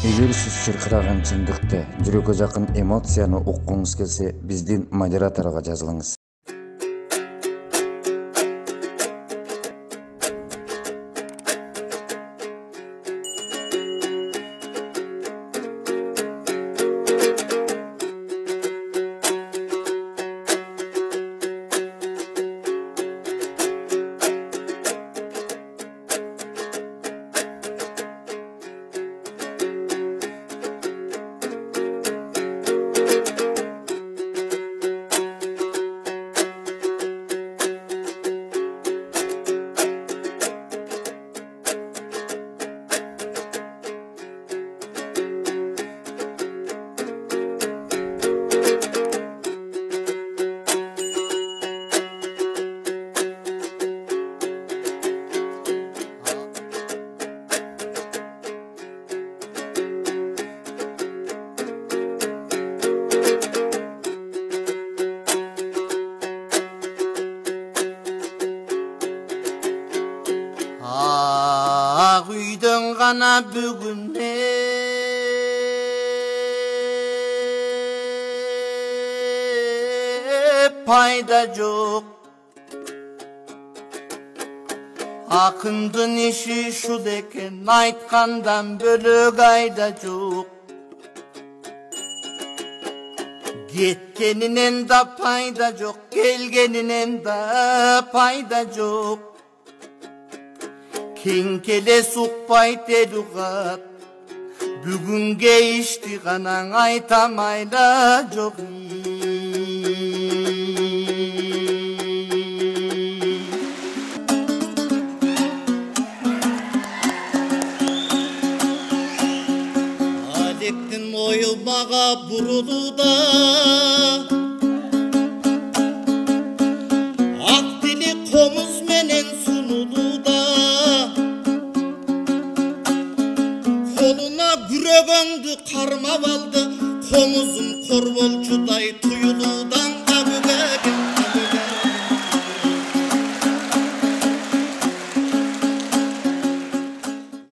Эгер сиз чыркыраган чындыкты, жүрөккө жакын эмоцияны уккуңуз келсе, биздин модераторго жазылыңыз. Ақ үйдің ғана бүгінде пайда жоқ. Ақындың іші шуд екен, айтқандан бөлек айда жоқ. Кеткенінен да пайда жоқ, келгенінен да пайда жоқ. Кең келес ұқпай телуғат, бүгінге ішті ғанаң айтамайла жоқ. Алектің ойы маға бұрылуда, ақ тілі қомыз менен сұнылуда. Қолына күрегіңді қармап алды, қомызым қор болчудай тұйылудан